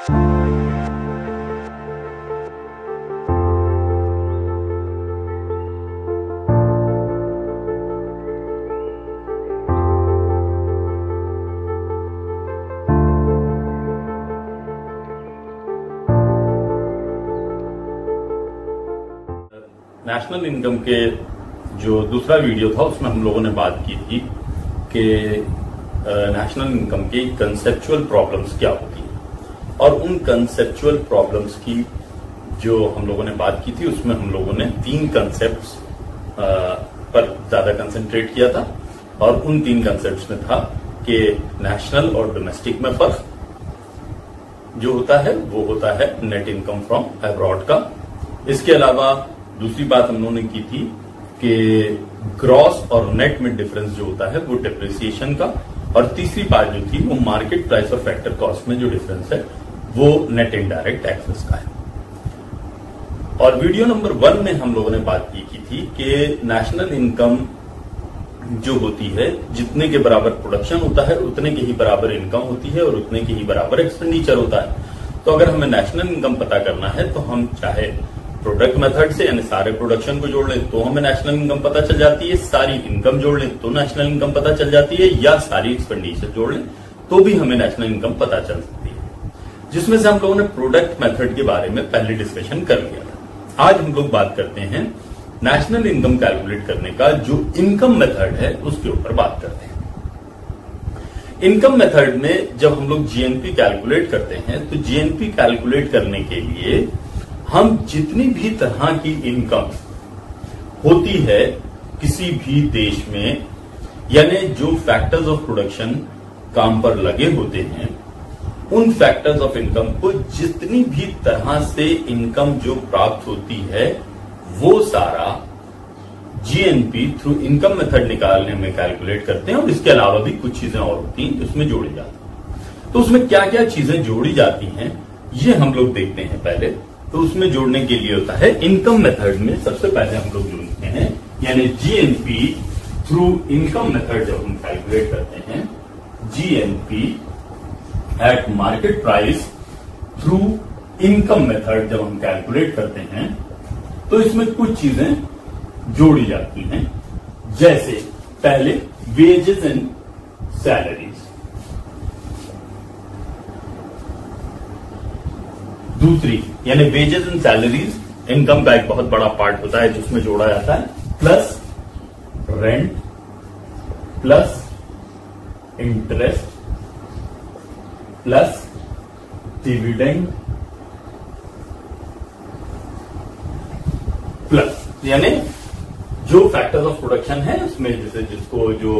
National income के जो दूसरा वीडियो था उसमें हम लोगों ने बात की थी कि नेशनल इनकम के कंसेप्चुअल प्रॉब्लम्स क्या होती है, और उन कंसेप्चुअल प्रॉब्लम्स की जो हम लोगों ने बात की थी उसमें हम लोगों ने 3 कंसेप्ट्स पर ज्यादा कंसंट्रेट किया था। और उन 3 कंसेप्ट्स में था कि नेशनल और डोमेस्टिक में फर्क जो होता है वो होता है नेट इनकम फ्रॉम अब्रॉड का। इसके अलावा दूसरी बात हम लोगों ने की थी कि ग्रॉस और नेट में डिफरेंस जो होता है वो डेप्रिसिएशन का, और तीसरी बात जो थी वो मार्केट प्राइस और फैक्टर कॉस्ट में जो डिफरेंस है वो नेट इनडायरेक्ट टैक्सेस का है। और वीडियो नंबर 1 में हम लोगों ने बात की थी कि नेशनल इनकम जो होती है जितने के बराबर प्रोडक्शन होता है उतने के ही बराबर इनकम होती है और उतने के ही बराबर एक्सपेंडिचर होता है। तो अगर हमें नेशनल इनकम पता करना है तो हम चाहे प्रोडक्ट मेथड से यानी सारे प्रोडक्शन को जोड़ लें तो हमें नेशनल इनकम पता चल जाती है, सारी इनकम जोड़ लें तो नेशनल इनकम पता चल जाती है, या सारी एक्सपेंडिचर जोड़ लें तो भी हमें नेशनल इनकम पता चल सकती है, जिसमें से हम लोगों ने प्रोडक्ट मेथड के बारे में पहले डिस्कशन कर लिया था। आज हम लोग बात करते हैं नेशनल इनकम कैलकुलेट करने का जो इनकम मेथड है उसके ऊपर बात करते हैं। इनकम मेथड में जब हम लोग जीएनपी कैलकुलेट करते हैं तो जीएनपी कैलकुलेट करने के लिए हम जितनी भी तरह की इनकम होती है किसी भी देश में, यानी जो फैक्टर्स ऑफ प्रोडक्शन काम पर लगे होते हैं उन फैक्टर्स ऑफ इनकम को जितनी भी तरह से इनकम जो प्राप्त होती है वो सारा जीएनपी थ्रू इनकम मेथड निकालने में कैलकुलेट करते हैं। और इसके अलावा भी कुछ चीजें और होती हैं उसमें जोड़ी जाती हैं। तो उसमें क्या क्या चीजें जोड़ी जाती हैं ये हम लोग देखते हैं पहले। तो उसमें जोड़ने के लिए होता है इनकम मेथड में सबसे पहले हम लोग जोड़ते हैं, यानी जीएनपी थ्रू इनकम मेथड जब हम कैलकुलेट करते हैं, GNP eight market price through income method जब हम कैलकुलेट करते हैं तो इसमें कुछ चीजें जोड़ी जाती हैं। जैसे पहले वेजेस एंड सैलरीज, दूसरी यानी वेजेस एंड सैलरीज इनकम का एक बहुत बड़ा पार्ट होता है जिसमें जोड़ा जाता है, plus rent plus interest plus dividend plus, यानी जो फैक्टर्स ऑफ प्रोडक्शन है उसमें जैसे जिसको जो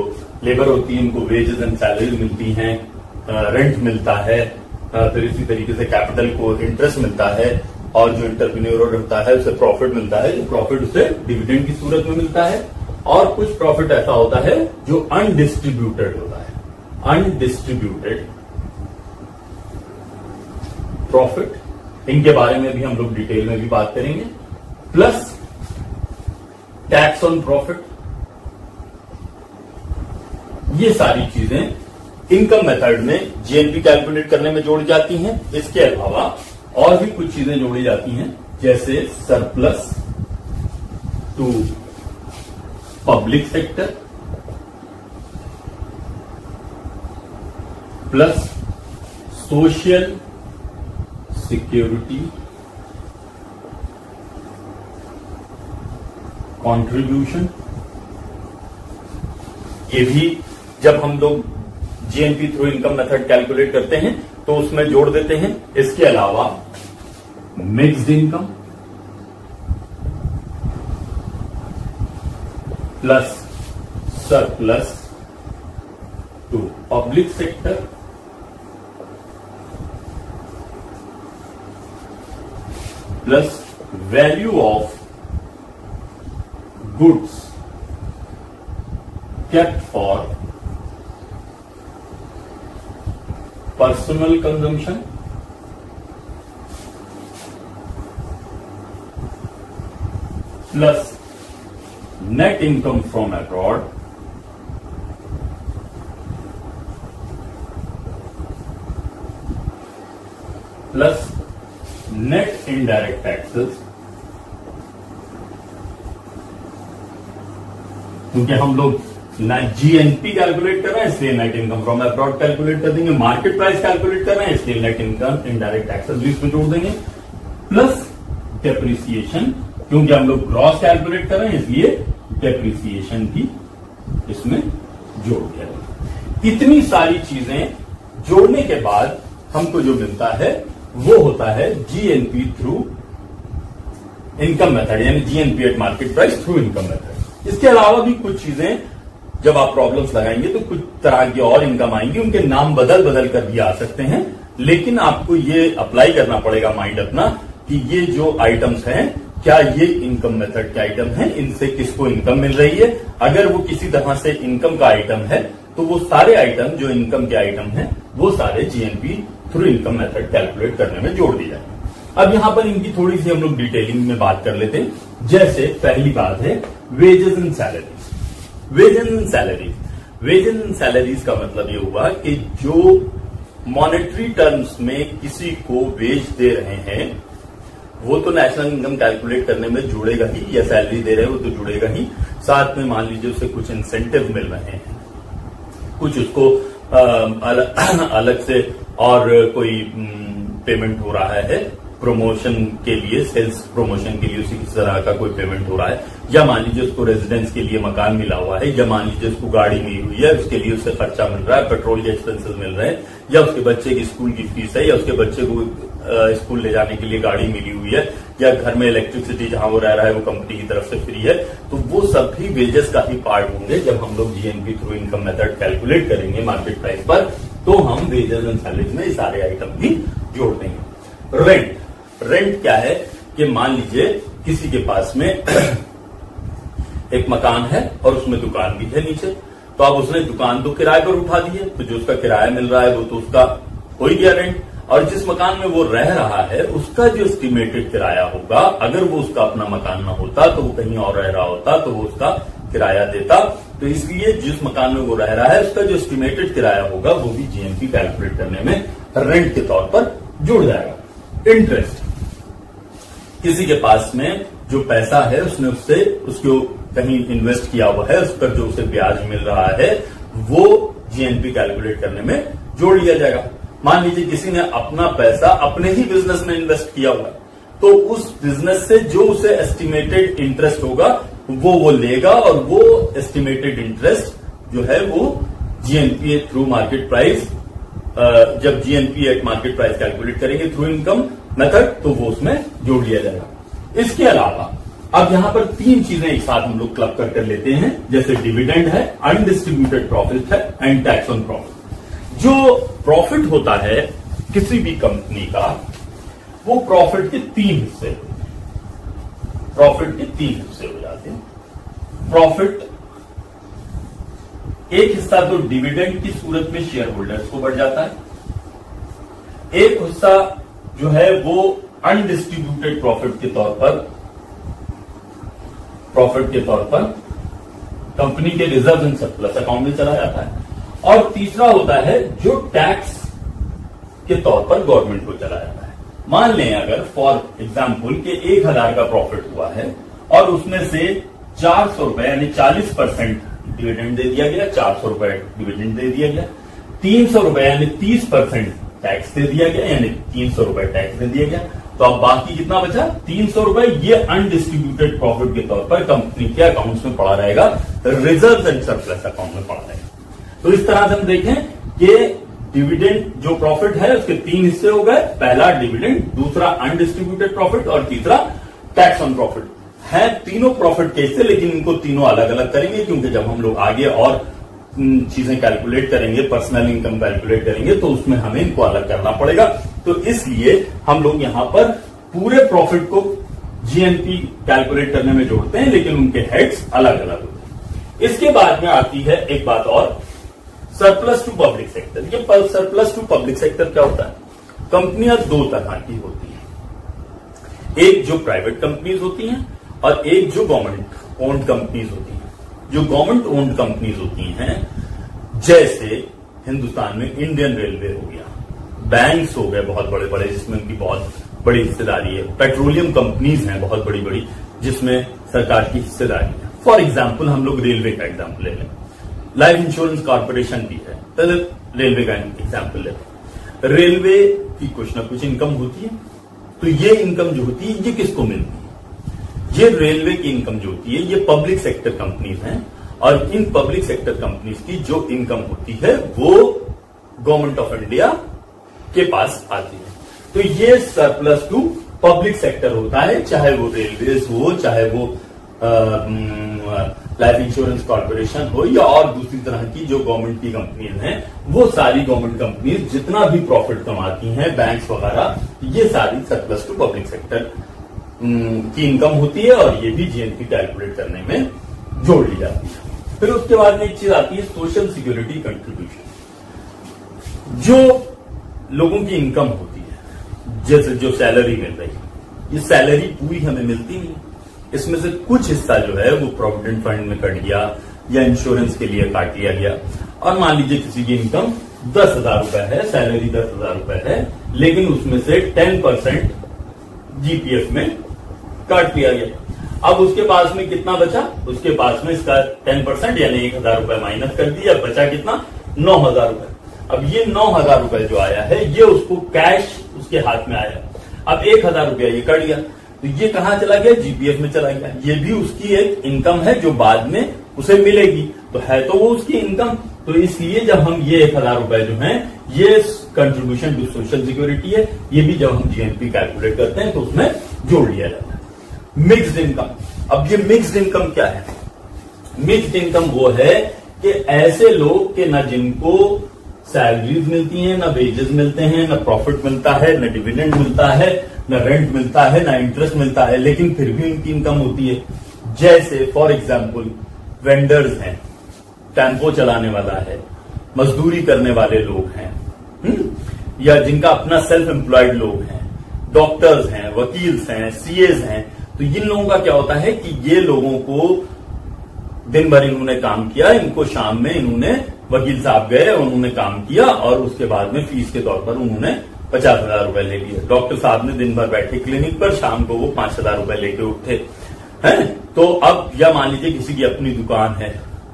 लेबर होती है उनको वेजेस एंड सैलरीज मिलती हैं, रेंट मिलता है, फिर इसी तरीके से कैपिटल को इंटरेस्ट मिलता है, और जो एंटरप्रेन्योर होता है उसे प्रॉफिट मिलता है, जो प्रॉफिट उसे डिविडेंड की सूरत में मिलता है, और कुछ प्रॉफिट ऐसा होता है जो अनडिस्ट्रीब्यूटेड होता है, अनडिस्ट्रीब्यूटेड प्रॉफिट, इनके बारे में भी हम लोग डिटेल में भी बात करेंगे, प्लस टैक्स ऑन प्रॉफिट। ये सारी चीजें इनकम मेथड में जीएनपी कैलकुलेट करने में जोड़ी जाती हैं। इसके अलावा और भी कुछ चीजें जोड़ी जाती हैं, जैसे surplus to public sector plus social security contribution. ये भी जब हम लोग GNP through income method calculate करते हैं तो उसमें जोड़ देते हैं। इसके अलावा mixed income plus surplus to public sector plus value of goods kept for personal consumption plus net income from abroad plus net indirect taxes, क्योंकि हम लोग जीएनपी कैलकुलेट कर रहे हैं इसलिए net income from abroad calculate कर देंगे, market price calculate कर रहे हैं इसलिए नेट इनकम इनडायरेक्ट टैक्सेस भी इसमें जोड़ देंगे, प्लस डेप्रिसिएशन, क्योंकि हम लोग ग्रॉस कैलकुलेट कर रहे हैं इसलिए डेप्रिसिएशन भी इसमें जोड़ दिया जाएगा। इतनी सारी चीजें जोड़ने के बाद हमको जो मिलता है वो होता है जीएनपी थ्रू इनकम मेथड, यानी GNP eight market price through income method. इसके अलावा भी कुछ चीजें जब आप प्रॉब्लम्स लगाएंगे तो कुछ तरह की और इनकम आएंगी, उनके नाम बदल बदल कर भी आ सकते हैं, लेकिन आपको ये अप्लाई करना पड़ेगा माइंड अपना कि ये जो आइटम्स हैं क्या ये इनकम मेथड के आइटम हैं, इनसे किसको इनकम मिल रही है। अगर वो किसी तरह से इनकम का आइटम है तो वो सारे आइटम जो इनकम के आइटम हैं वो सारे GNP through income method calculate करने में जोड़ दिए जाएंगे। अब यहां पर इनकी थोड़ी सी हम लोग डिटेलिंग में बात कर लेते हैं। जैसे पहली बात है wages and salaries. Wages and salaries, wages and salaries का मतलब ये हुआ कि जो मॉनेटरी टर्म्स में किसी को वेज दे रहे हैं वो तो नेशनल इनकम कैलकुलेट करने में जुड़ेगा ही, या सैलरी दे रहे हैं वो तो जुड़ेगा ही, साथ में मान लीजिए उसे कुछ इंसेंटिव मिल रहे हैं, कुछ उसको अलग से और कोई पेमेंट हो रहा है प्रमोशन के लिए, सेल्स प्रमोशन के लिए उसी किसी तरह का कोई पेमेंट हो रहा है, या मान लीजिए उसको रेजिडेंस के लिए मकान मिला हुआ है, या मान लीजिए उसको गाड़ी मिली हुई है उसके लिए उसे खर्चा मिल रहा है, पेट्रोल के एक्सपेंसेस मिल रहे हैं, या उसके बच्चे की स्कूल की फीस है, या उसके बच्चे को स्कूल ले जाने के लिए गाड़ी मिली हुई है, या घर में इलेक्ट्रिसिटी जहां वो रह रहा है वो कंपनी की तरफ से फ्री है, तो वो सब भी वेजेस का ही पार्ट होंगे। जब हम लोग GNP through income method calculate करेंगे मार्केट प्राइस पर तो हम वेजेस एंड सैलरीज में सारे आइटम भी जोड़ देंगे। रेंट, रेंट क्या है कि मान लीजिए किसी के पास में एक मकान है और उसमें दुकान भी है नीचे, तो अब उसने दुकान तो किराए पर उठा दी है, तो जो उसका किराया मिल रहा है वो तो उसका हो ही गया रेंट, और जिस मकान में वो रह रहा है उसका जो एस्टिमेटेड किराया होगा, अगर वो उसका अपना मकान न होता तो वो कहीं और रह रहा होता तो वो उसका किराया देता, तो इसलिए जिस मकान में वो रह रहा है उसका जो एस्टिमेटेड किराया होगा वो भी जीएनपी कैलकुलेट करने में रेंट के तौर पर जुड़ जाएगा। इंटरेस्ट, किसी के पास में जो पैसा है उसने उसको कहीं इन्वेस्ट किया हुआ है, उस पर जो उसे ब्याज मिल रहा है वो जीएनपी कैलकुलेट करने में जोड़ लिया जाएगा। मान लीजिए किसी ने अपना पैसा अपने ही बिजनेस में इन्वेस्ट किया हुआ है, तो उस बिजनेस से जो उसे एस्टिमेटेड इंटरेस्ट होगा वो लेगा, और वो एस्टिमेटेड इंटरेस्ट जो है वो जीएनपी थ्रू मार्केट प्राइस, जब GNP eight market price calculate करेंगे थ्रू इनकम मेथड तो वो उसमें जोड़ लिया जाएगा। इसके अलावा अब यहां पर तीन चीजें एक साथ हम लोग क्लब कर लेते हैं, जैसे डिविडेंड है, अनडिस्ट्रीब्यूटेड प्रॉफिट है एंड टैक्स ऑन प्रॉफिट। जो प्रॉफिट होता है किसी भी कंपनी का वो प्रॉफिट के तीन हिस्से हो जाते हैं। प्रॉफिट एक हिस्सा तो डिविडेंड की सूरत में शेयर होल्डर्स को बढ़ जाता है, एक हिस्सा जो है वो अनडिस्ट्रीब्यूटेड प्रॉफिट के तौर पर कंपनी के रिजर्व एंड सरप्लस अकाउंट में चला जाता है, और तीसरा होता है जो टैक्स के तौर पर गवर्नमेंट को चला जाता है। मान लें अगर फॉर एग्जाम्पल के 1000 का प्रॉफिट हुआ है और उसमें से 400 रुपए यानी 40% डिविडेंड दे दिया गया, 400 रुपए डिविडेंड दे दिया गया, 300 रुपए यानी 30% टैक्स दे दिया गया, यानी 300 रुपए टैक्स दे दिया गया, तो अब बाकी कितना बचा 300 रुपए, ये अनडिस्ट्रीब्यूटेड प्रॉफिट के तौर पर कंपनी के अकाउंट्स में पड़ा रहेगा, रिजर्व एंड सरप्लस अकाउंट में पड़ा रहेगा। तो इस तरह से हम देखें कि डिविडेंड जो प्रॉफिट है उसके तीन हिस्से हो गए, पहला डिविडेंड, दूसरा अनडिस्ट्रीब्यूटेड प्रॉफिट और तीसरा टैक्स ऑन प्रॉफिट। है तीनों प्रॉफिट के हिस्से, लेकिन इनको तीनों अलग अलग करेंगे क्योंकि जब हम लोग आगे और चीजें कैलकुलेट करेंगे, पर्सनल इनकम कैलकुलेट करेंगे तो उसमें हमें इनको अलग करना पड़ेगा। तो इसलिए हम लोग यहां पर पूरे प्रॉफिट को जीएनपी कैलकुलेट करने में जोड़ते हैं, लेकिन उनके हेड्स अलग अलग होते हैं। इसके बाद में आती है एक बात और, सरप्लस टू पब्लिक सेक्टर। ये सरप्लस टू पब्लिक सेक्टर क्या होता है? कंपनियां दो तरह की होती हैं, एक जो प्राइवेट कंपनीज होती हैं और एक जो गवर्नमेंट ओन्ड कंपनीज होती हैं। जो गवर्नमेंट ओन्ड कंपनीज होती हैं, जैसे हिंदुस्तान में इंडियन रेलवे हो गया, बैंक्स हो गए बहुत बड़े बड़े जिसमें उनकी बहुत बड़ी हिस्सेदारी है, पेट्रोलियम कंपनीज हैं बहुत बड़ी बड़ी जिसमें सरकार की हिस्सेदारी है। फॉर एग्जाम्पल हम लोग रेलवे का एग्जाम्पल ले लें, लाइफ इंश्योरेंस कॉर्पोरेशन भी है, तो रेलवे का एग्जाम्पल ले लें। रेलवे की कुछ ना कुछ इनकम होती है, तो ये इनकम जो होती है ये किसको मिलती है? ये रेलवे की इनकम जो होती है ये पब्लिक सेक्टर कंपनीज हैं, और इन पब्लिक सेक्टर कंपनीज की जो इनकम होती है वो गवर्नमेंट ऑफ इंडिया के पास आती है। तो ये सरप्लस टू पब्लिक सेक्टर होता है, चाहे वो रेलवेज हो, चाहे वो लाइफ इंश्योरेंस कॉर्पोरेशन हो, या और दूसरी तरह की जो गवर्नमेंट की कंपनीज हैं, वो सारी गवर्नमेंट कंपनीज जितना भी प्रॉफिट कमाती हैं, बैंक्स वगैरह, ये सारी सरप्लस टू पब्लिक सेक्टर की इनकम होती है, और ये भी जीएनपी कैलकुलेट करने में जोड़ ली जाती है। फिर उसके बाद में एक चीज आती है सोशल सिक्योरिटी कंट्रीब्यूशन। जो लोगों की इनकम होती है, जैसे जो सैलरी मिल रही है, ये सैलरी पूरी हमें मिलती नहीं, इसमें से कुछ हिस्सा जो है वो प्रोविडेंट फंड में कट गया या इंश्योरेंस के लिए काट लिया गया। और मान लीजिए किसी की इनकम 10,000 रुपए है, सैलरी 10,000 रुपए है, लेकिन उसमें से 10% जीपीएफ में काट लिया गया। अब उसके पास में कितना बचा? उसके पास में इसका 10% यानी 1,000 रुपए माइनस कर दिया, बचा कितना? 9,000 रुपए। अब ये 9,000 रुपए जो आया है ये उसको कैश उसके हाथ में आया। अब 1,000 रुपया ये कट गया, तो ये कहां चला गया? जीपीएफ में चला गया। ये भी उसकी एक इनकम है जो बाद में उसे मिलेगी, तो है तो वो उसकी इनकम। तो इसलिए जब हम ये 1,000 रुपए जो है ये कंट्रीब्यूशन टू सोशल सिक्योरिटी है, ये भी जब हम जीएनपी कैलकुलेट करते हैं तो उसमें जोड़ लिया जाता है। Mixed income. अब ये मिक्स्ड इनकम क्या है? मिक्स्ड इनकम वो है कि ऐसे लोग के न जिनको सैलरीज मिलती हैं, ना वेजेस मिलते हैं, ना प्रॉफिट मिलता है, ना डिविडेंड मिलता है, ना रेंट मिलता है, ना इंटरेस्ट मिलता है, लेकिन फिर भी उनकी इनकम होती है। जैसे फॉर एग्जांपल वेंडर्स हैं, टेम्पो चलाने वाला है, मजदूरी करने वाले लोग हैं, या जिनका अपना सेल्फ एम्प्लॉयड लोग हैं, डॉक्टर्स हैं, वकील्स हैं, सीएज हैं। तो इन लोगों का क्या होता है कि ये लोगों को दिन भर इन्होंने काम किया, इनको शाम में इन्होंने वकील साहब गए, उन्होंने काम किया और उसके बाद में फीस के तौर पर उन्होंने 50,000 रुपए ले लिए। डॉक्टर साहब ने दिन भर बैठे क्लिनिक पर, शाम को वो 5,000 रुपए लेके उठे हैं। तो अब या मान लीजिए किसी की अपनी दुकान है,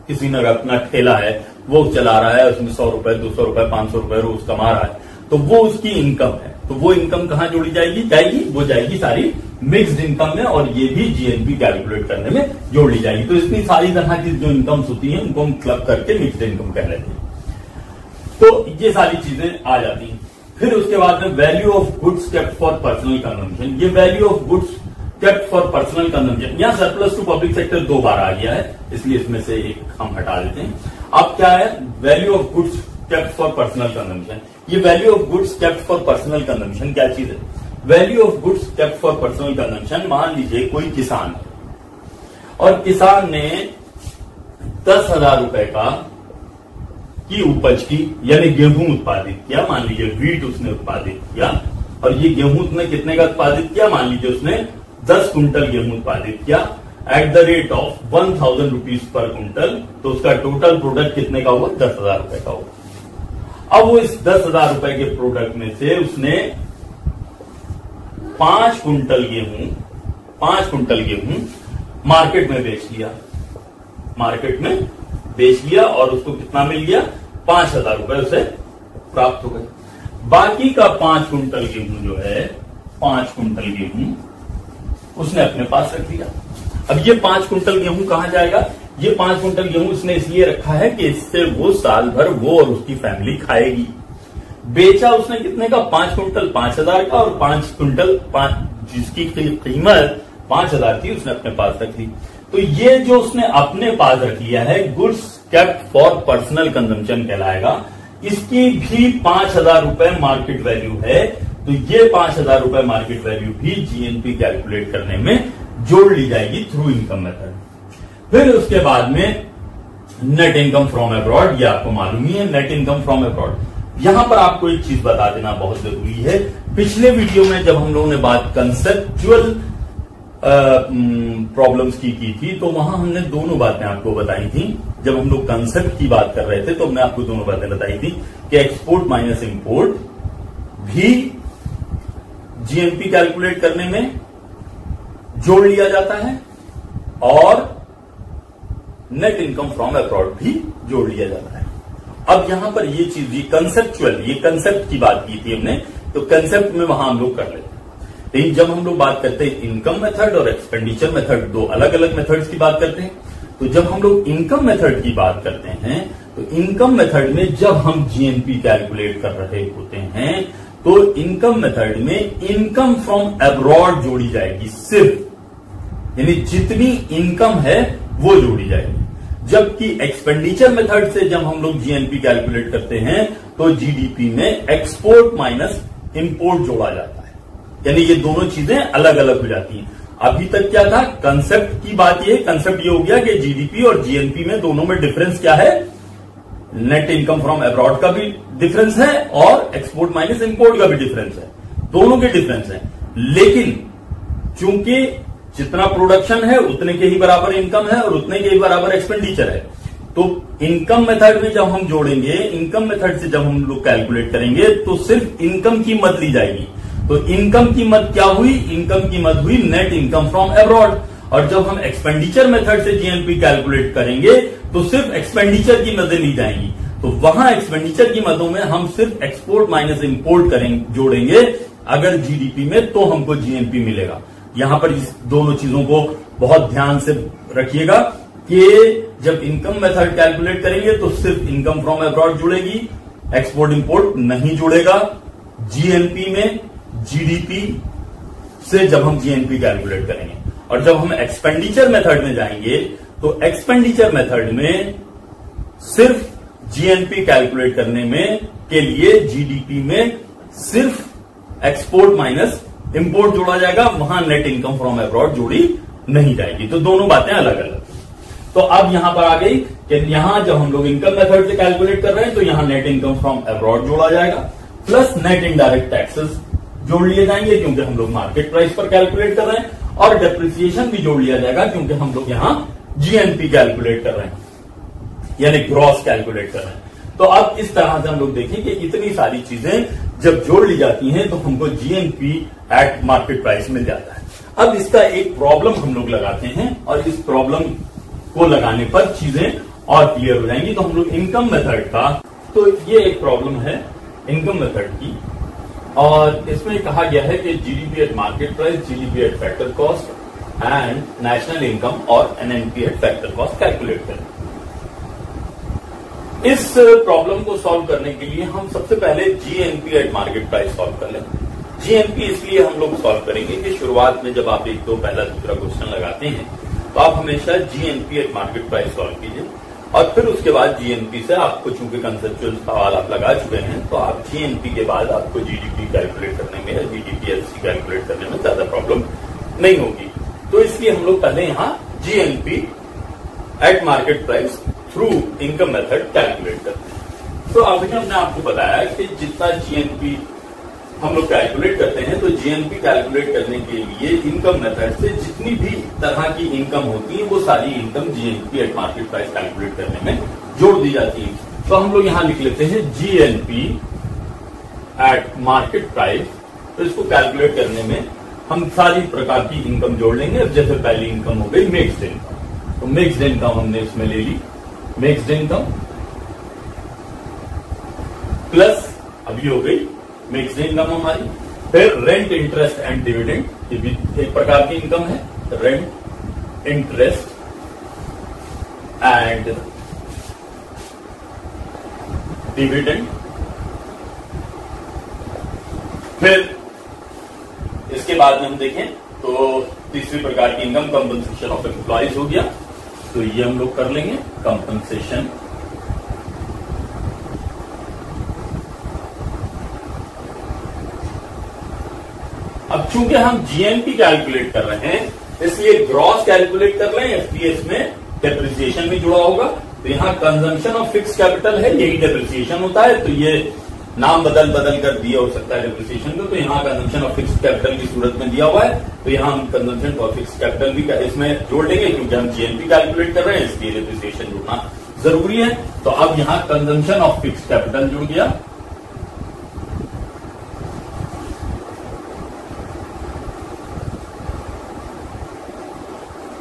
किसी ने अपना ठेला है, वो चला रहा है, उसमें 100 रुपए, 200 रुपए, 500 रुपए रोज कमा रहा है, तो वो उसकी इनकम है। तो वो इनकम कहां जोड़ी जाएगी? वो जाएगी सारी मिक्स्ड इनकम में, और ये भी जीएनपी कैलकुलेट करने में जोड़ ली जाएगी। तो इतनी सारी तरह की जो इनकम्स होती हैं उनको हम क्लब करके मिक्स्ड इनकम कह लेते हैं। तो ये सारी चीजें आ जाती हैं। फिर उसके बाद में value of goods kept for personal consumption. ये value of goods kept for personal consumption, यहां सरप्लस टू पब्लिक सेक्टर 2 बार आ गया है, इसलिए इसमें से एक हम हटा देते हैं। अब क्या है? Value of goods kept for personal consumption. ये value of goods kept for personal consumption क्या चीज है? Value of goods kept for personal consumption, मान लीजिए कोई किसान है और किसान ने 10,000 रुपए का की उपज की, यानी गेहूं उत्पादित किया, मान लीजिए वीट उसने उत्पादित किया, और ये गेहूं उसने कितने का उत्पादित किया? मान लीजिए उसने 10 कुंटल गेहूं उत्पादित किया at the rate of 1,000 rupees per quintal. तो उसका टोटल प्रोडक्ट कितने का हुआ? 10,000 रुपए का हुआ। अब वो इस 10,000 रुपए के प्रोडक्ट में से उसने 5 कुंटल गेहूं मार्केट में बेच लिया, और उसको कितना मिल गया? 5,000 रुपए उसे प्राप्त हो गए। बाकी का 5 कुंटल गेहूं जो है, 5 कुंटल गेहूं उसने अपने पास रख लिया। अब ये 5 कुंटल गेहूं कहां जाएगा? ये 5 कुंटल गेहूं उसने इसलिए रखा है कि इससे वो साल भर वो और उसकी फैमिली खाएगी। बेचा उसने कितने का? 5 कुंटल 5,000 का, और 5 कुंटल जिसकी कीमत 5,000 थी उसने अपने पास रख ली। तो ये जो उसने अपने पास रख लिया है goods kept for personal consumption कहलाएगा। इसकी भी 5,000 रुपए मार्केट वैल्यू है, तो ये 5,000 रुपए मार्केट वैल्यू भी जीएनपी कैलकुलेट करने में जोड़ ली जाएगी थ्रू इनकम मेथड। फिर उसके बाद में नेट इनकम फ्रॉम अब्रॉड, ये आपको मालूम ही है नेट इनकम फ्रॉम अब्रॉड। यहां पर आपको एक चीज बता देना बहुत जरूरी है। पिछले वीडियो में जब हम लोगों ने बात कंसेप्चुअल प्रॉब्लम्स की थी, तो वहां हमने दोनों बातें आपको बताई थी। जब हम लोग कंसेप्ट की बात कर रहे थे तो हमने आपको दोनों बातें बताई थी कि एक्सपोर्ट माइनस इंपोर्ट भी जीएनपी कैलकुलेट करने में जोड़ लिया जाता है और नेट इनकम फ्रॉम अब्रॉड भी जोड़ लिया जाता है। अब यहां पर ये चीज, ये कंसेप्ट की बात की थी हमने, तो कंसेप्ट में वहां हम लोग कर लेते हैं। लेकिन जब हम लोग बात करते हैं इनकम मेथड और एक्सपेंडिचर मेथड, दो अलग अलग मेथड्स की बात करते हैं। तो जब हम लोग इनकम मेथड की बात करते हैं, तो इनकम मेथड में जब हम जीएनपी कैलकुलेट कर रहे होते हैं, तो इनकम मेथड में इनकम फ्रॉम अब्रॉड जोड़ी जाएगी सिर्फ, यानी जितनी इनकम है वो जोड़ी जाएगी। जबकि एक्सपेंडिचर मेथड से जब हम लोग जीएनपी कैलकुलेट करते हैं, तो जीडीपी में एक्सपोर्ट माइनस इंपोर्ट जोड़ा जाता है, यानी ये दोनों चीजें अलग अलग हो जाती हैं। अभी तक क्या था, कंसेप्ट की बात, ये कंसेप्ट ये हो गया कि जीडीपी और जीएनपी में दोनों में डिफरेंस क्या है, नेट इनकम फ्रॉम अब्रॉड का भी डिफरेंस है और एक्सपोर्ट माइनस इंपोर्ट का भी डिफरेंस है, दोनों के डिफरेंस है। लेकिन चूंकि जितना प्रोडक्शन है उतने के ही बराबर इनकम है और उतने के ही बराबर एक्सपेंडिचर है, तो इनकम मेथड में जब हम जोड़ेंगे, इनकम मेथड से जब हम लोग कैलकुलेट करेंगे, तो सिर्फ इनकम की मद ली जाएगी। तो इनकम की मद क्या हुई, इनकम की मद हुई नेट इनकम फ्रॉम अब्रॉड। और जब हम एक्सपेंडिचर मेथड से जीएनपी कैलकुलेट करेंगे, तो सिर्फ एक्सपेंडिचर की मदें ली जाएंगी। तो वहां एक्सपेंडिचर की मदों में हम सिर्फ एक्सपोर्ट माइनस इंपोर्ट जोड़ेंगे अगर जीडीपी में, तो हमको जीएनपी मिलेगा। यहां पर इस दोनों चीजों को बहुत ध्यान से रखिएगा कि जब इनकम मेथड कैलकुलेट करेंगे तो सिर्फ इनकम फ्रॉम अब्रॉड जुड़ेगी, एक्सपोर्ट इंपोर्ट नहीं जुड़ेगा। जीएनपी में जीडीपी से जब हम जीएनपी कैलकुलेट करेंगे, और जब हम एक्सपेंडिचर मेथड में जाएंगे, तो एक्सपेंडिचर मेथड में सिर्फ जीएनपी कैलकुलेट करने में के लिए जीडीपी में सिर्फ एक्सपोर्ट माइनस इंपोर्ट जोड़ा जाएगा, वहां नेट इनकम फ्रॉम अब्रॉड जोड़ी नहीं जाएगी। तो दोनों बातें अलग अलग। तो अब यहां पर आ गई कि यहां जब हम लोग इनकम मेथड से कैलकुलेट कर रहे हैं, तो यहां नेट इनकम फ्रॉम अब्रॉड जोड़ा जाएगा, प्लस नेट इनडायरेक्ट टैक्सेस जोड़ लिए जाएंगे क्योंकि हम लोग मार्केट प्राइस पर कैलकुलेट कर रहे हैं, और डेप्रिसिएशन भी जोड़ लिया जाएगा क्योंकि हम लोग यहां जीएनपी कैलकुलेट कर रहे हैं, यानी ग्रॉस कैलकुलेट कर रहे हैं। तो अब इस तरह से हम लोग देखें कि इतनी सारी चीजें जब जोड़ ली जाती हैं तो हमको जीएनपी एट मार्केट प्राइस मिल जाता है। अब इसका एक प्रॉब्लम हम लोग लगाते हैं और इस प्रॉब्लम को लगाने पर चीजें और क्लियर हो जाएंगी। तो हम लोग इनकम मेथड का, तो ये एक प्रॉब्लम है इनकम मेथड की, और इसमें कहा गया है कि GDP at market price, GDP at factor cost and national income और NNP at factor cost calculate करें। इस प्रॉब्लम को सॉल्व करने के लिए हम सबसे पहले GNP eight market price solve कर लें। जीएनपी इसलिए हम लोग सॉल्व करेंगे कि शुरुआत में जब आप एक दो पहला दूसरा क्वेश्चन लगाते हैं, तो आप हमेशा GNP eight market price solve कीजिए, और फिर उसके बाद जीएनपी से आपको, चूंकि कंसेप्चुअल सवाल आप लगा चुके हैं, तो आप जीएनपी के बाद आपको जीडीपी कैलकुलेट करने में या जीडीपीएससी कैलकुलेट करने में ज्यादा प्रॉब्लम नहीं होगी। तो इसलिए हम लोग पहले यहां GNP eight market price through income method calculate करते हैं। तो अभी हमने आपको बताया कि जितना जीएनपी हम लोग कैलकुलेट करते हैं, तो जीएनपी कैलकुलेट करने के लिए इनकम मेथड से जितनी भी तरह की इनकम होती है, वो सारी income GNP eight market price calculate करने में जोड़ दी जाती है। तो हम लोग यहां लिख लेते हैं जीएनपी एट मार्केट प्राइस। तो इसको कैलकुलेट करने में हम सारी प्रकार की इनकम जोड़ लेंगे। अब जैसे पहली इनकम हो गई मिक्स्ड इनकम, तो मिक्स्ड इनकम हमने इसमें ले ली, मिक्स्ड इनकम प्लस अभी हो गई मिक्स्ड इनकम हमारी। फिर रेंट, इंटरेस्ट एंड डिविडेंड, ये भी एक प्रकार की इनकम है, रेंट, इंटरेस्ट एंड डिविडेंड। फिर इसके बाद में हम देखें तो तीसरी प्रकार की इनकम कंपनसेशन ऑफ एम्प्लॉइज हो गया, तो ये हम लोग कर लेंगे कंपनसेशन। अब चूंकि हम जीएनपी कैलकुलेट कर रहे हैं, इसलिए ग्रॉस कैलकुलेट कर रहे हैं। एफपीएस में डेप्रिसिएशन भी जुड़ा होगा, तो यहां कंजम्पशन ऑफ फिक्स कैपिटल है, यही डेप्रिसिएशन होता है। तो ये नाम बदल कर दिया हो सकता है डेप्रिसिएशन को, तो यहाँ कंजम्पशन ऑफ फिक्स कैपिटल की सूरत में दिया हुआ है, तो यहाँ हम कंजम्पशन ऑफ फिक्स कैपिटल भी इसमें जोड़ लेंगे क्योंकि हम जीएनपी कैलकुलेट कर रहे हैं, इसलिए डेप्रिसिएशन जुड़ना जरूरी है। तो अब यहाँ कंजम्पशन ऑफ फिक्स कैपिटल जुड़ गया,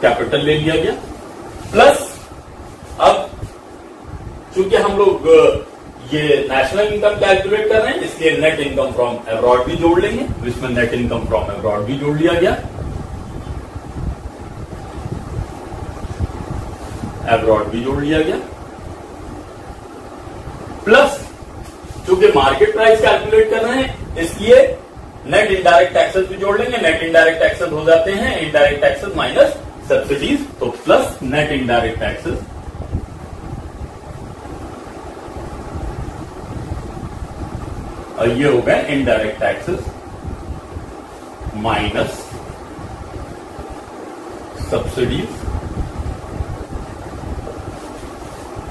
कैपिटल ले लिया गया, प्लस अब चूंकि हम लोग ये नेशनल इनकम कैलकुलेट कर रहे हैं, इसलिए नेट इनकम फ्रॉम अब्रॉड भी जोड़ लेंगे, इसमें नेट इनकम फ्रॉम अब्रॉड भी जोड़ लिया गया, अब्रॉड भी जोड़ लिया गया, प्लस चूंकि मार्केट प्राइस कैलकुलेट कर रहे हैं इसलिए नेट इनडायरेक्ट टैक्सेस भी जोड़ लेंगे। नेट इनडायरेक्ट टैक्सेस हो जाते हैं इनडायरेक्ट टैक्सेस माइनस सब्सिडीज, तो प्लस नेट इनडायरेक्ट टैक्सेस और ये हो गए इनडायरेक्ट टैक्सेस माइनस सब्सिडीज।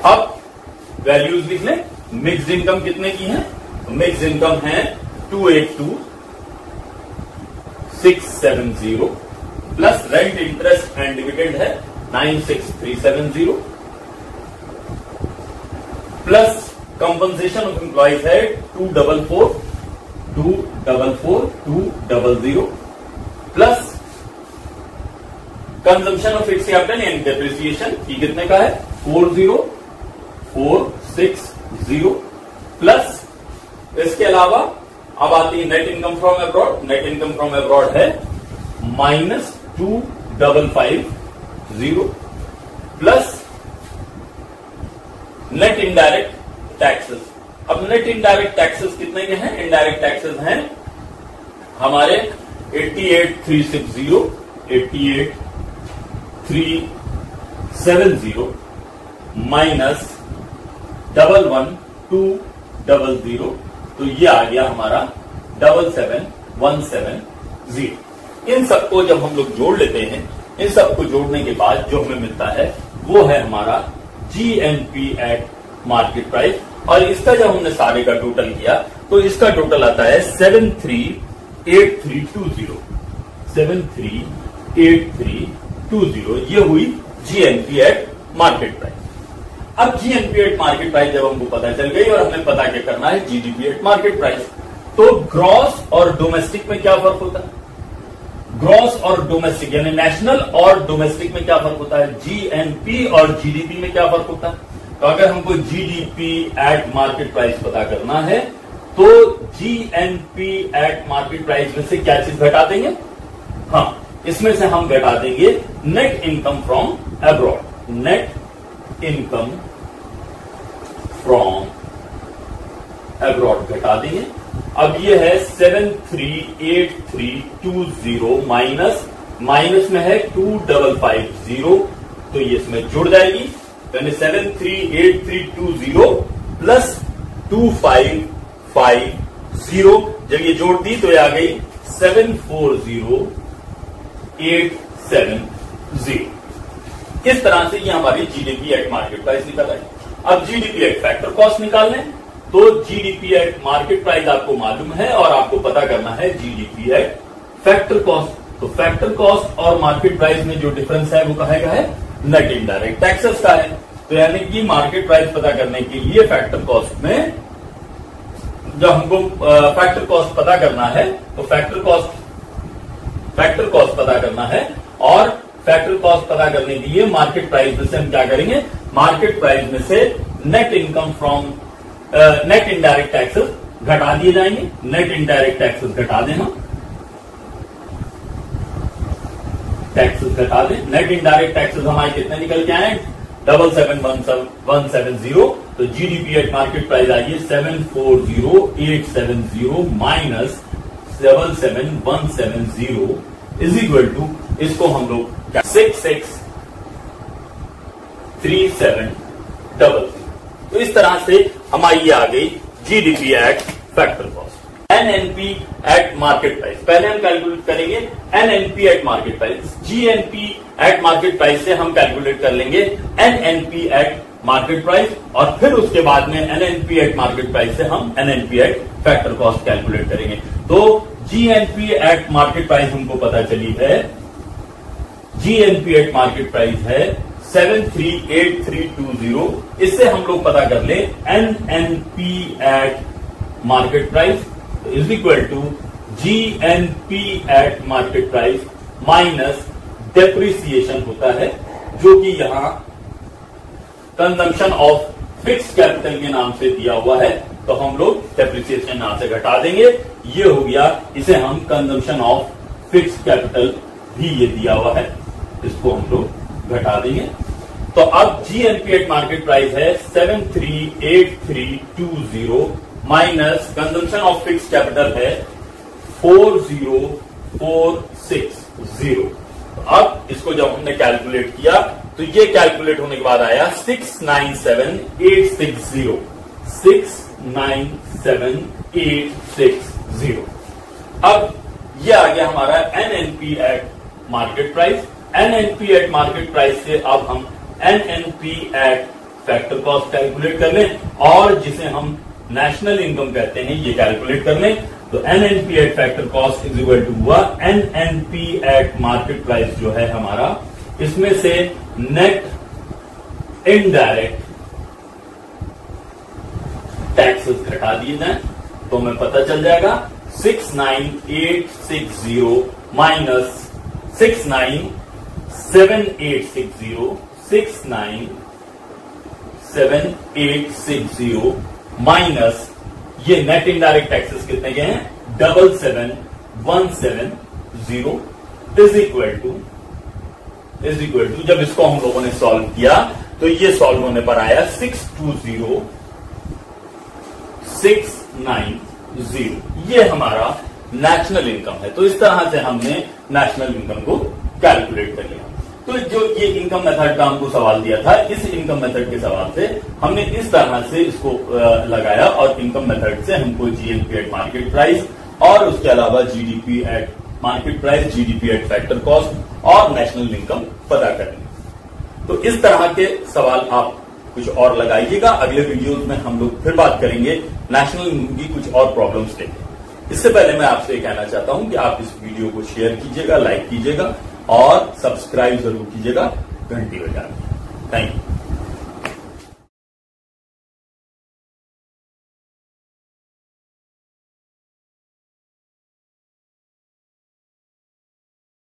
अब वैल्यूज लिख लें। मिक्स्ड इनकम कितने की है? मिक्स्ड इनकम है 282,670 plus rent interest and dividend है 96,370 प्लस कंपनसेशन ऑफ एम्प्लॉइज है 244,200 plus consumption of fixed capital and depreciation की कितने का है 40,460 प्लस इसके अलावा अब आती है net income from abroad. Net income from abroad है -2,550 प्लस नेट इनडायरेक्ट टैक्सेस। अब नेट इनडायरेक्ट टैक्सेस कितने के हैं? इनडायरेक्ट टैक्सेस हैं हमारे 88,360 88,370 माइनस 11,200, तो ये आ गया हमारा 77,170। इन सबको जब हम लोग जोड़ लेते हैं, इन सबको जोड़ने के बाद जो हमें मिलता है वो है हमारा GNP एट मार्केट प्राइस। और इसका जब हमने सारे का टोटल किया तो इसका टोटल आता है 738320 738320। ये हुई GNP एट मार्केट प्राइस। अब GNP एट मार्केट प्राइस जब हमको पता चल गई और हमें पता क्या करना है GDP एट मार्केट प्राइस, तो ग्रॉस और डोमेस्टिक में क्या फर्क होता है? ग्रॉस और डोमेस्टिक यानी नेशनल और डोमेस्टिक में क्या फर्क होता है? GNP और GDP में क्या फर्क होता है? तो अगर हमको GDP एट मार्केट प्राइस पता करना है तो GNP एट मार्केट प्राइस में से क्या चीज घटा देंगे? हाँ, इसमें से हम घटा देंगे net income from abroad. Net income from abroad घटा देंगे। अब ये है 738320 माइनस में है 2550, तो ये इसमें जुड़ जाएगी, यानी 738320 प्लस 2550 जब ये जोड़ दी तो ये आ गई 740870। इस तरह से ये हमारी GDP एट मार्केट प्राइस निकल आई। अब GDP एट फैक्टर कॉस्ट निकालने, तो GDP एट मार्केट प्राइस आपको मालूम है और आपको पता करना है GDP एट फैक्टर कॉस्ट। तो फैक्टर कॉस्ट और मार्केट प्राइस में जो डिफरेंस है वो कहे का है नेट इनडायरेक्ट टैक्सेस का है। तो यानी कि मार्केट प्राइस पता करने के लिए फैक्टर कॉस्ट में जब हमको फैक्टर कॉस्ट पता करना है तो फैक्टर कॉस्ट पता करना है, और फैक्टर कॉस्ट पता करने के लिए मार्केट प्राइस में से हम क्या करेंगे? मार्केट प्राइस में से net income from net indirect taxes घटा दिए जाएंगे। नेट इनडायरेक्ट टैक्सेस घटा देना, टैक्सेस घटा दें। नेट इनडायरेक्ट टैक्सेस हमारे कितने निकल के आए? 77,170। तो GDP एट मार्केट प्राइस आइए 740870 माइनस 77,170 इज इक्वल टू, इसको हम लोग 663700। तो इस तरह से हमारी ये आ गई GDP eight factor cost. NNP at market price पहले हम कैलकुलेट करेंगे NNP at market price. GNP at market price से हम कैलकुलेट कर लेंगे NNP एट मार्केट प्राइस, और फिर उसके बाद में NNP एट मार्केट प्राइस से हम NNP eight factor cost calculate करेंगे। तो GNP एट मार्केट प्राइस हमको पता चली है, GNP एट मार्केट प्राइस है 738320। इससे हम लोग पता कर ले NNP at market price is equal to GNP at market price minus depreciation होता है, जो कि यहां कंजम्पशन ऑफ फिक्स कैपिटल के नाम से दिया हुआ है, तो हम लोग डेप्रिसिएशन नाम से घटा देंगे। ये हो गया, इसे हम कंजम्पशन ऑफ फिक्स कैपिटल भी ये दिया हुआ है, इसको हम लोग घटा देंगे। तो अब जीएनपी एट मार्केट प्राइस है 738320 minus consumption of fix capital है 40460। अब इसको जब हमने कैलकुलेट किया तो ये कैलकुलेट होने के बाद आया 697860, 697860। अब ये आ गया हमारा NNP at market price. NNP at market price से अब हम NNP at factor cost calculate कर लें, और जिसे हम नेशनल इनकम कहते हैं ये कैलकुलेट कर लें। तो NNP at factor cost is equal to हुआ एनएनपी एट मार्केट प्राइस जो है हमारा, इसमें से नेट इनडायरेक्ट टैक्सेस घटा दिए जाए तो हमें पता चल जाएगा 69860 माइनस 69780, 69780 माइनस ये नेट इनडायरेक्ट टैक्सेस कितने के हैं 77170 इज इक्वल टू जब इसको हम लोगों ने सॉल्व किया तो ये सॉल्व होने पर आया 620690। ये हमारा नेशनल इनकम है। तो इस तरह से हमने नेशनल इनकम को कैलकुलेट कर लिया। तो जो ये इनकम मेथड का हमको सवाल दिया था, इस इनकम मेथड के सवाल से हमने इस तरह से इसको लगाया, और इनकम मेथड से हमको जीएनपी एट मार्केट प्राइस और उसके अलावा GDP at market price, GDP at factor cost और नेशनल इनकम पता करनी। तो इस तरह के सवाल आप कुछ और लगाइएगा। अगले वीडियोस में हम लोग फिर बात करेंगे नेशनल इनकम की कुछ और प्रॉब्लम्स लेके। इससे पहले मैं आपसे ये कहना चाहता हूं कि आप इस वीडियो को शेयर कीजिएगा, लाइक कीजिएगा और सब्सक्राइब जरूर कीजिएगा, घंटी बजा। Thank you.